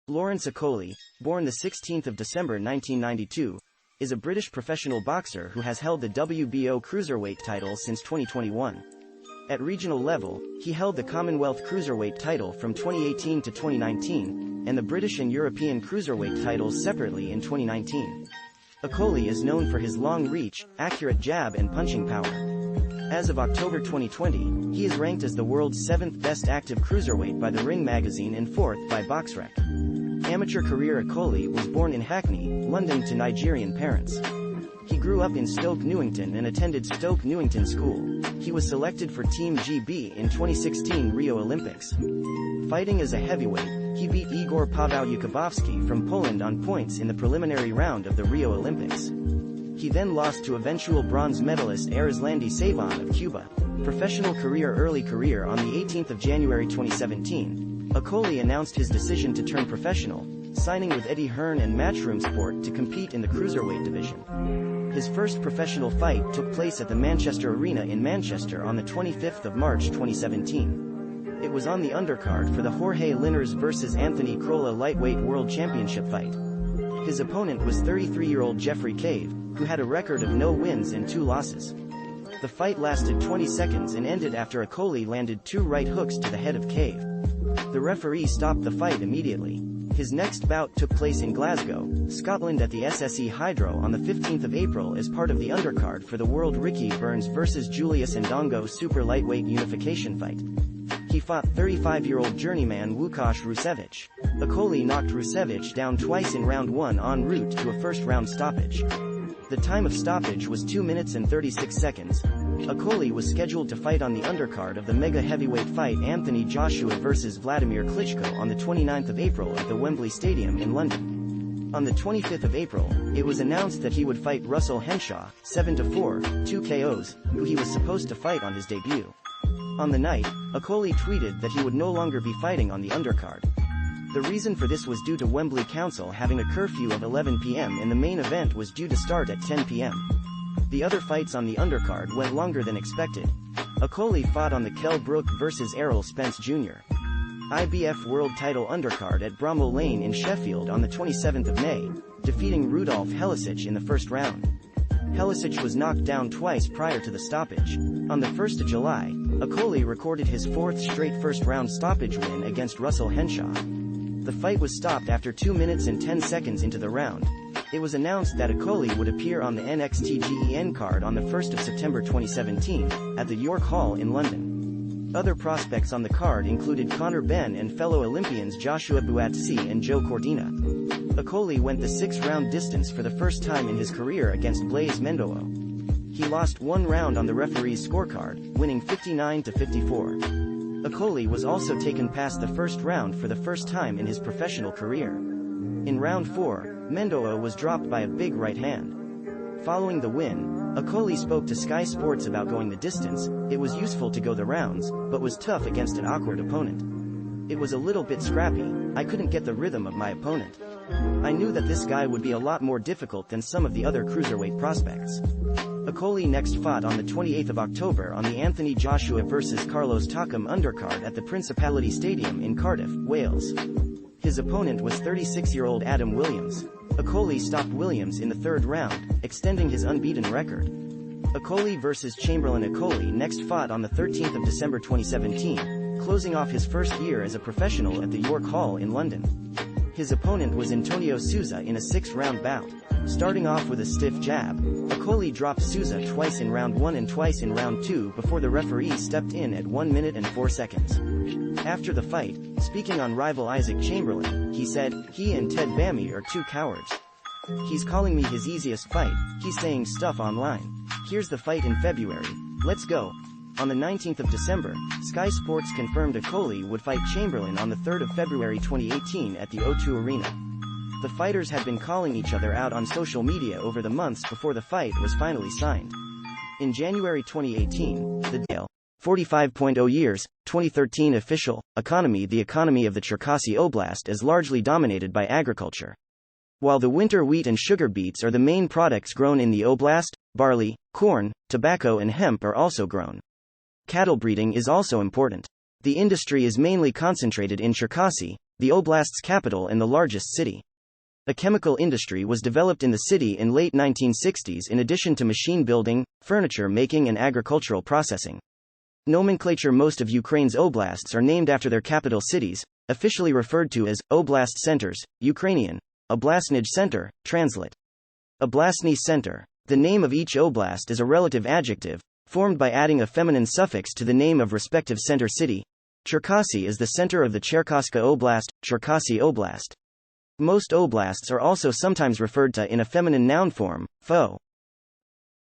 Lawrence Akoli, born the 16th of December 1992, is a British professional boxer who has held the WBO cruiserweight title since 2021. At regional level, he held the Commonwealth cruiserweight title from 2018 to 2019, and the British and European cruiserweight titles separately in 2019. Akoli is known for his long reach, accurate jab and punching power. As of October 2020, he is ranked as the world's 7th best active cruiserweight by the Ring magazine and 4th by BoxRec. Amateur career Akoli was born in Hackney, London to Nigerian parents. He grew up in Stoke Newington and attended Stoke Newington School. He was selected for Team GB in 2016 Rio Olympics. Fighting as a heavyweight, he beat Igor Paweł Jakubowski from Poland on points in the preliminary round of the Rio Olympics. He then lost to eventual bronze medalist Arizlandi Savon of Cuba. Professional career. Early career. On the 18th of January 2017, Akoli announced his decision to turn professional, signing with Eddie Hearn and Matchroom Sport to compete in the cruiserweight division. His first professional fight took place at the Manchester Arena in Manchester on the 25th of March 2017. It was on the undercard for the Jorge Linares vs Anthony Crolla lightweight world championship fight. His opponent was 33-year-old Jeffrey Cave, who had a record of no wins and 2 losses. The fight lasted 20 seconds and ended after Akoli landed 2 right hooks to the head of Cave. The referee stopped the fight immediately. His next bout took place in Glasgow, Scotland at the SSE Hydro on the 15th of April as part of the undercard for the World Ricky Burns vs Julius Ndongo super lightweight unification fight. He fought 35-year-old journeyman Łukasz Rusewicz. Akoli knocked Rusewicz down twice in round 1 en route to a first-round stoppage. The time of stoppage was 2 minutes and 36 seconds. Akoli was scheduled to fight on the undercard of the mega heavyweight fight Anthony Joshua vs Vladimir Klitschko on the 29th of April at the Wembley Stadium in London. On the 25th of April, it was announced that he would fight Russell Henshaw, 7-4, 2 KOs, who he was supposed to fight on his debut. On the night, Akoli tweeted that he would no longer be fighting on the undercard. The reason for this was due to Wembley Council having a curfew of 11 p.m. and the main event was due to start at 10 p.m. The other fights on the undercard went longer than expected. Akoli fought on the Kell Brook vs Errol Spence Jr. IBF World Title undercard at Bramall Lane in Sheffield on the 27th of May, defeating Rudolf Helisic in the first round. Helisic was knocked down twice prior to the stoppage. On the 1st of July, Akoli recorded his 4th straight first-round stoppage win against Russell Henshaw. The fight was stopped after 2 minutes and 10 seconds into the round. It was announced that Akoli would appear on the NXT GEN card on the 1st of September 2017, at the York Hall in London. Other prospects on the card included Conor Benn and fellow Olympians Joshua Buatsi and Joe Cordina. Akoli went the 6-round distance for the first time in his career against Blaise Mendoo. He lost 1 round on the referee's scorecard, winning 59-54. Akoli was also taken past the first round for the first time in his professional career. In round 4, Mendoo was dropped by a big right hand. Following the win, Akoli spoke to Sky Sports about going the distance. It was useful to go the rounds, but was tough against an awkward opponent. It was a little bit scrappy. I couldn't get the rhythm of my opponent. I knew that this guy would be a lot more difficult than some of the other cruiserweight prospects. Akoli next fought on the 28th of October on the Anthony Joshua vs Carlos Takam undercard at the Principality Stadium in Cardiff, Wales. His opponent was 36-year-old Adam Williams. Akoli stopped Williams in the 3rd round, extending his unbeaten record. Akoli vs Chamberlain. Akoli next fought on the 13th of December 2017, closing off his first year as a professional at the York Hall in London. His opponent was Antonio Souza in a 6-round bout. Starting off with a stiff jab, Akoli dropped Souza twice in round 1 and twice in round 2 before the referee stepped in at 1 minute and 4 seconds. After the fight, speaking on rival Isaac Chamberlain, he said, "He and Ted Bammy are 2 cowards. He's calling me his easiest fight, he's saying stuff online. Here's the fight in February. Let's go." On the 19th of December, Sky Sports confirmed Akoli would fight Chamberlain on the 3rd of February 2018 at the O2 Arena. The fighters had been calling each other out on social media over the months before the fight was finally signed. In January 2018, the Dale 45.0 years, 2013 official, economy. The economy of the Cherkasy Oblast is largely dominated by agriculture. While the winter wheat and sugar beets are the main products grown in the oblast, barley, corn, tobacco and hemp are also grown. Cattle breeding is also important. The industry is mainly concentrated in Cherkasy, the oblast's capital and the largest city. A chemical industry was developed in the city in late 1960s in addition to machine building, furniture making and agricultural processing. Nomenclature: most of Ukraine's oblasts are named after their capital cities, officially referred to as oblast centers, Ukrainian, Oblastny Center, translate. Oblastny Center. The name of each oblast is a relative adjective, formed by adding a feminine suffix to the name of respective center city. Cherkasy is the center of the Cherkasy Oblast, Cherkasy Oblast. Most oblasts are also sometimes referred to in a feminine noun form, fo.